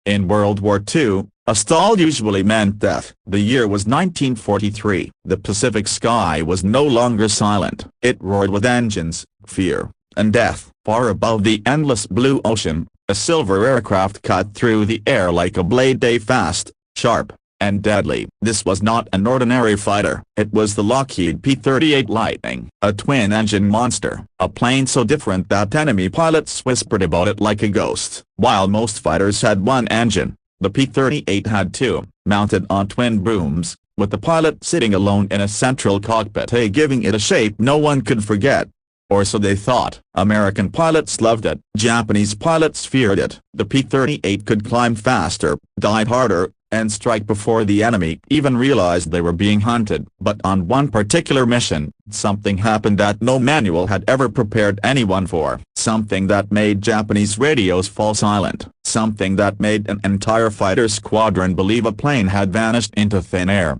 In World War II, a stall usually meant death. The year was 1943. The Pacific sky was no longer silent. It roared with engines, fear, and death. Far above the endless blue ocean, a silver aircraft cut through the air like a blade, fast, sharp, and deadly. This was not an ordinary fighter. It was the Lockheed P-38 Lightning, a twin-engine monster, a plane so different that enemy pilots whispered about it like a ghost. While most fighters had one engine, the P-38 had two, mounted on twin booms, with the pilot sitting alone in a central cockpit, giving it a shape no one could forget. Or so they thought. American pilots loved it. Japanese pilots feared it. The P-38 could climb faster, dive harder, and strike before the enemy even realized they were being hunted. But on one particular mission, something happened that no manual had ever prepared anyone for. Something that made Japanese radios fall silent. Something that made an entire fighter squadron believe a plane had vanished into thin air.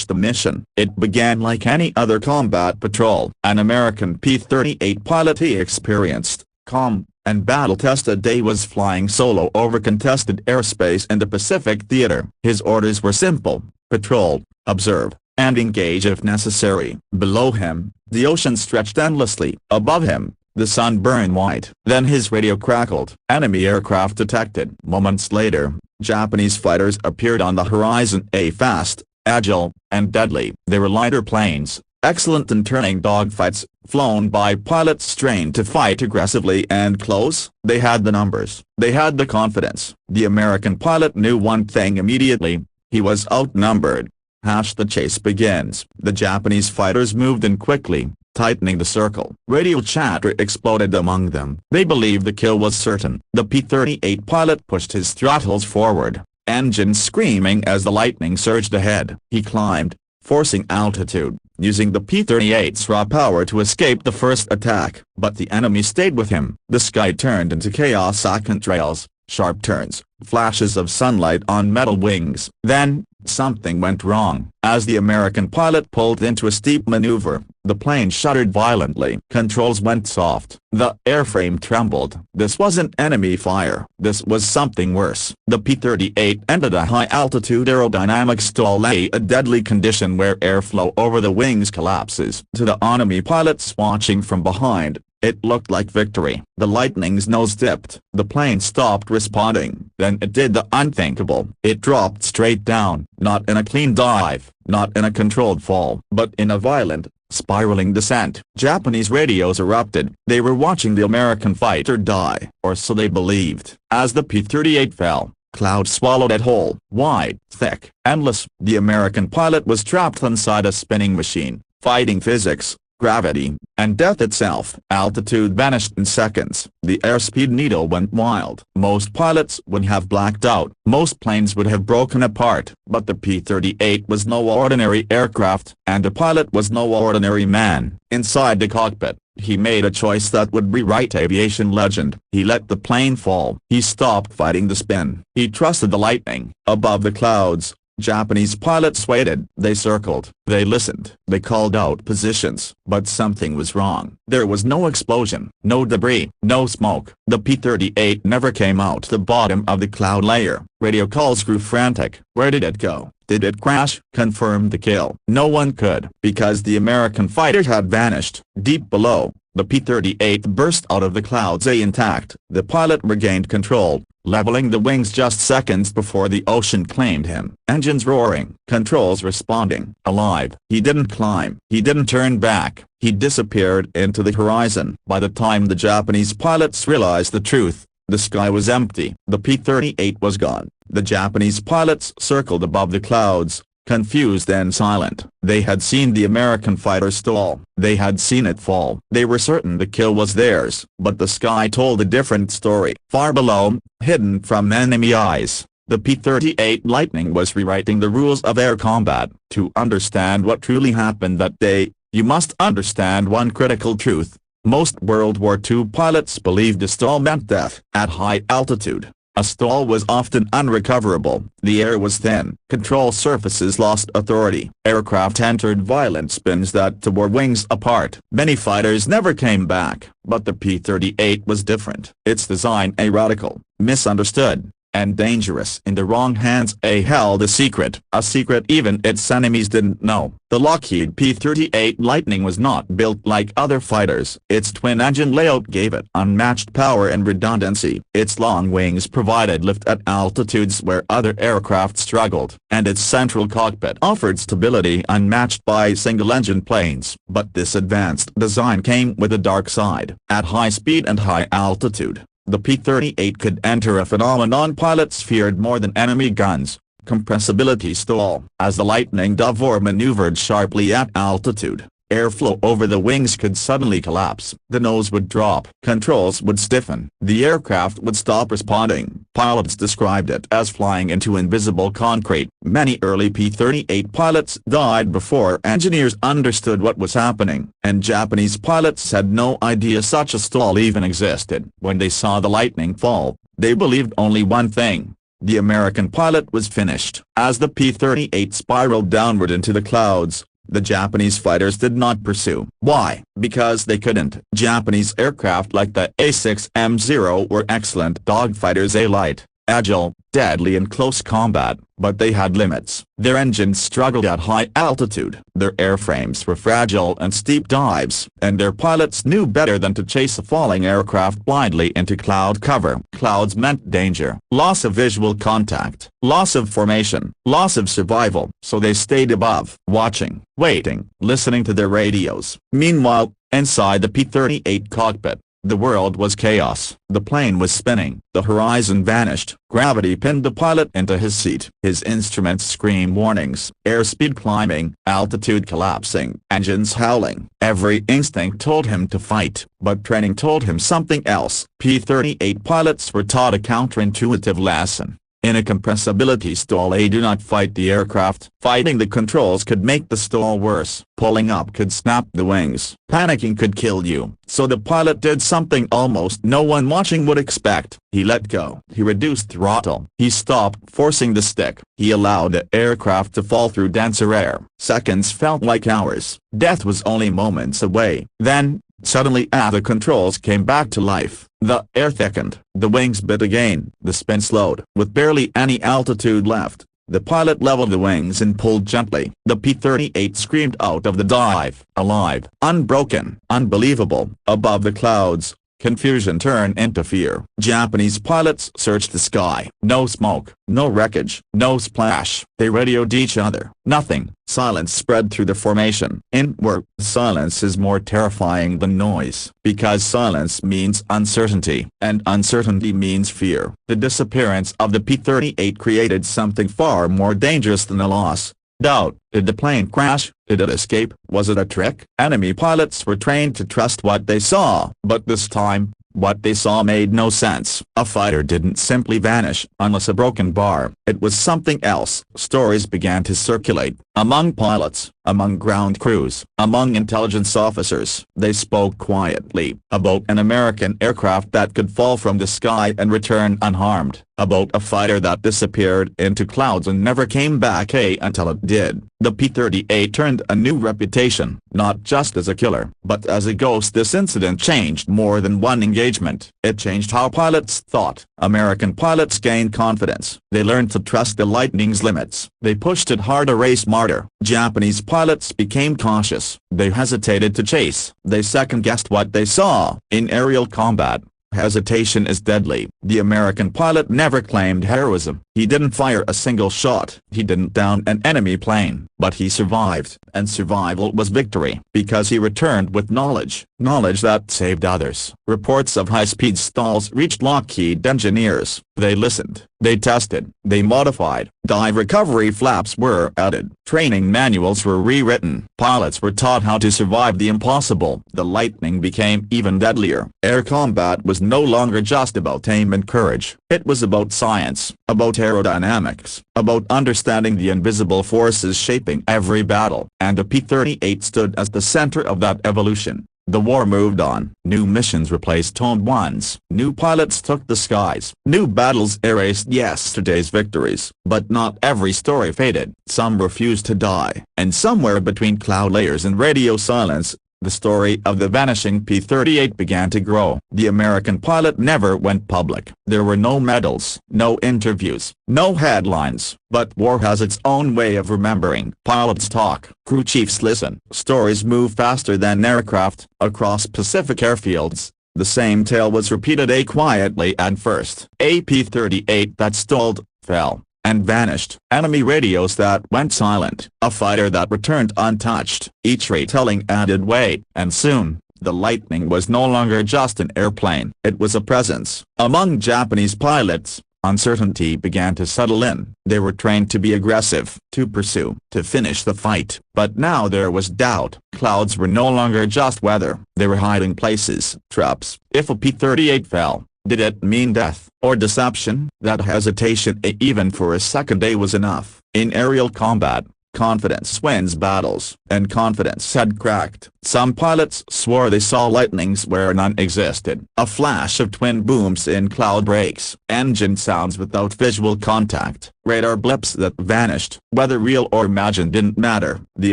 The mission. It began like any other combat patrol. An American P-38 pilot he experienced, calm, and battle-tested day was flying solo over contested airspace in the Pacific Theater. His orders were simple: patrol, observe, and engage if necessary. Below him, the ocean stretched endlessly. Above him, the sun burned white. Then his radio crackled. Enemy aircraft detected. Moments later, Japanese fighters appeared on the horizon, fast, agile, and deadly. They were lighter planes, excellent in turning dogfights, flown by pilots trained to fight aggressively and close. They had the numbers. They had the confidence. The American pilot knew one thing immediately: he was outnumbered. The chase begins. The Japanese fighters moved in quickly, tightening the circle. Radio chatter exploded among them. They believed the kill was certain. The P-38 pilot pushed his throttles forward, engines screaming as the Lightning surged ahead. He climbed, forcing altitude, using the P-38's raw power to escape the first attack. But the enemy stayed with him. The sky turned into chaos. Contrails, sharp turns, flashes of sunlight on metal wings. Then, something went wrong. As the American pilot pulled into a steep maneuver, the plane shuddered violently. Controls went soft. The airframe trembled. This wasn't enemy fire. This was something worse. The P-38 entered a high-altitude aerodynamic stall, a deadly condition where airflow over the wings collapses. To the enemy pilots watching from behind, it looked like victory. The Lightning's nose dipped. The plane stopped responding. Then it did the unthinkable. It dropped straight down, not in a clean dive, not in a controlled fall, but in a violent, spiraling descent. Japanese radios erupted. They were watching the American fighter die, or so they believed. As the P-38 fell, clouds swallowed it whole. Wide, thick, endless. The American pilot was trapped inside a spinning machine, fighting physics, gravity, and death itself. Altitude vanished in seconds. The airspeed needle went wild. Most pilots would have blacked out. Most planes would have broken apart. But the P-38 was no ordinary aircraft, and the pilot was no ordinary man. Inside the cockpit, he made a choice that would rewrite aviation legend. He let the plane fall. He stopped fighting the spin. He trusted the Lightning. Above the clouds, Japanese pilots waited. They circled. They listened. They called out positions. But something was wrong. There was no explosion, no debris, no smoke. The P-38 never came out the bottom of the cloud layer. Radio calls grew frantic. Where did it go? Did it crash? Confirm the kill. No one could, because the American fighter had vanished. Deep below, the P-38 burst out of the clouds intact. The pilot regained control, leveling the wings just seconds before the ocean claimed him. Engines roaring, controls responding. Alive. He didn't climb. He didn't turn back. He disappeared into the horizon. By the time the Japanese pilots realized the truth, the sky was empty. The P-38 was gone. The Japanese pilots circled above the clouds, confused and silent. They had seen the American fighter stall. They had seen it fall. They were certain the kill was theirs. But the sky told a different story. Far below, hidden from enemy eyes, the P-38 Lightning was rewriting the rules of air combat. To understand what truly happened that day, you must understand one critical truth. Most World War II pilots believed a stall meant death. At high altitude, a stall was often unrecoverable. The air was thin. Control surfaces lost authority. Aircraft entered violent spins that tore wings apart. Many fighters never came back. But the P-38 was different. Its design a radical, misunderstood, and dangerous in the wrong hands. A held a secret even its enemies didn't know. The Lockheed P-38 Lightning was not built like other fighters. Its twin-engine layout gave it unmatched power and redundancy. Its long wings provided lift at altitudes where other aircraft struggled, and its central cockpit offered stability unmatched by single-engine planes. But this advanced design came with a dark side. At high speed and high altitude, the P-38 could enter a phenomenon pilots feared more than enemy guns: compressibility stall. As the Lightning Dove maneuvered sharply at altitude, airflow over the wings could suddenly collapse. The nose would drop, controls would stiffen, the aircraft would stop responding. Pilots described it as flying into invisible concrete. Many early P-38 pilots died before engineers understood what was happening, and Japanese pilots had no idea such a stall even existed. When they saw the Lightning fall, they believed only one thing: the American pilot was finished. As the P-38 spiraled downward into the clouds, the Japanese fighters did not pursue. Why? Because they couldn't. Japanese aircraft like the A-6M0 were excellent dogfighters, light, agile, deadly in close combat, but they had limits. Their engines struggled at high altitude, their airframes were fragile and steep dives, and their pilots knew better than to chase a falling aircraft blindly into cloud cover. Clouds meant danger, loss of visual contact, loss of formation, loss of survival, so they stayed above, watching, waiting, listening to their radios. Meanwhile, inside the P-38 cockpit, the world was chaos. The plane was spinning, the horizon vanished, gravity pinned the pilot into his seat. His instruments screamed warnings: airspeed climbing, altitude collapsing, engines howling. Every instinct told him to fight, but training told him something else. P-38 pilots were taught a counterintuitive lesson. In a compressibility stall, do not fight the aircraft. Fighting the controls could make the stall worse. Pulling up could snap the wings. Panicking could kill you. So the pilot did something almost no one watching would expect. He let go. He reduced throttle. He stopped forcing the stick. He allowed the aircraft to fall through denser air. Seconds felt like hours. Death was only moments away. Then, suddenly the controls came back to life. The air thickened, the wings bit again, the spin slowed. With barely any altitude left, the pilot leveled the wings and pulled gently. The P-38 screamed out of the dive, alive, unbroken, unbelievable. Above the clouds, confusion turned into fear. Japanese pilots searched the sky. No smoke, no wreckage, no splash. They radioed each other. Nothing. Silence spread through the formation. In war, silence is more terrifying than noise, because silence means uncertainty, and uncertainty means fear. The disappearance of the P-38 created something far more dangerous than a loss: doubt. Did the plane crash? Did it escape? Was it a trick? Enemy pilots were trained to trust what they saw, but this time, what they saw made no sense. A fighter didn't simply vanish unless a broken bar. It was something else. Stories began to circulate among pilots, among ground crews, among intelligence officers. They spoke quietly about an American aircraft that could fall from the sky and return unharmed, about a fighter that disappeared into clouds and never came back until it did. The P-38 earned a new reputation, not just as a killer, but as a ghost. This incident changed more than one engagement. It changed how pilots thought. American pilots gained confidence. They learned to trust the Lightning's limits. They pushed it hard, a race smarter. Japanese pilots became cautious. They hesitated to chase. They second-guessed what they saw. In aerial combat, hesitation is deadly. The American pilot never claimed heroism. He didn't fire a single shot. He didn't down an enemy plane. But he survived, and survival was victory, because he returned with knowledge that saved others. Reports of high-speed stalls reached Lockheed engineers. They listened, they tested, they modified. Dive recovery flaps were added. Training manuals were rewritten. Pilots were taught how to survive the impossible. The Lightning became even deadlier. Air combat was no longer just about aim and courage. It was about science, about aerodynamics, about understanding the invisible forces shaping every battle. And the P-38 stood as the center of that evolution. The war moved on. New missions replaced old ones. New pilots took the skies. New battles erased yesterday's victories. But not every story faded. Some refused to die. And somewhere between cloud layers and radio silence, the story of the vanishing P-38 began to grow. The American pilot never went public. There were no medals, no interviews, no headlines, but war has its own way of remembering. Pilots talk, crew chiefs listen. Stories move faster than aircraft. Across Pacific airfields, the same tale was repeated quietly at first. A P-38 that stalled, fell, and vanished. Enemy radios that went silent. A fighter that returned untouched. Each retelling added weight, and soon, the Lightning was no longer just an airplane. It was a presence. Among Japanese pilots, uncertainty began to settle in. They were trained to be aggressive, to pursue, to finish the fight. But now there was doubt. Clouds were no longer just weather. They were hiding places, traps. If a P-38 fell, did it mean death, or deception? That hesitation even for a second was enough. In aerial combat, confidence wins battles, and confidence had cracked. Some pilots swore they saw lightnings where none existed. A flash of twin booms in cloud breaks. Engine sounds without visual contact. Radar blips that vanished. Whether real or imagined didn't matter. The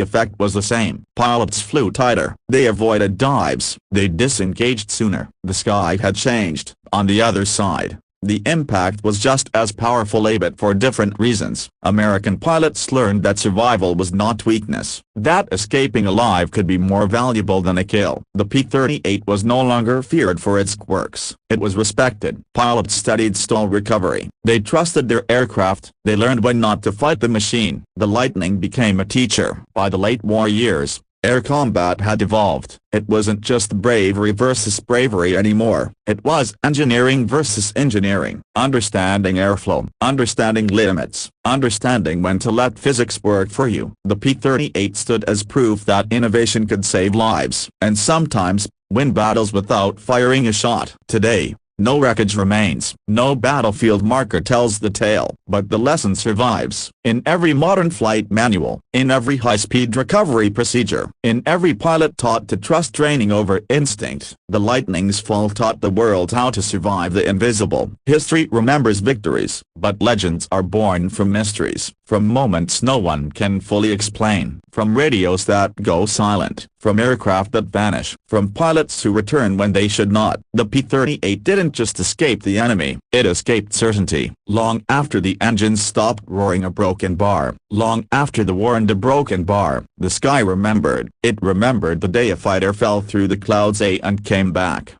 effect was the same. Pilots flew tighter. They avoided dives. They disengaged sooner. The sky had changed. On the other side, the impact was just as powerful, but for different reasons. American pilots learned that survival was not weakness, that escaping alive could be more valuable than a kill. The P-38 was no longer feared for its quirks. It was respected. Pilots studied stall recovery. They trusted their aircraft. They learned when not to fight the machine. The Lightning became a teacher. By the late war years, air combat had evolved. It wasn't just bravery versus bravery anymore. It was engineering versus engineering. Understanding airflow, understanding limits, understanding when to let physics work for you. The P-38 stood as proof that innovation could save lives, and sometimes, win battles without firing a shot. Today, no wreckage remains. No battlefield marker tells the tale. But the lesson survives. In every modern flight manual. In every high-speed recovery procedure. In every pilot taught to trust training over instinct. The Lightning's fall taught the world how to survive the invisible. History remembers victories, but legends are born from mysteries. From moments no one can fully explain. From radios that go silent. From aircraft that vanish. From pilots who return when they should not. The P-38 didn't just escape the enemy, it escaped certainty. Long after the engines stopped roaring a broken bar. Long after the war and a broken bar, the sky remembered. It remembered the day a fighter fell through the clouds and came back.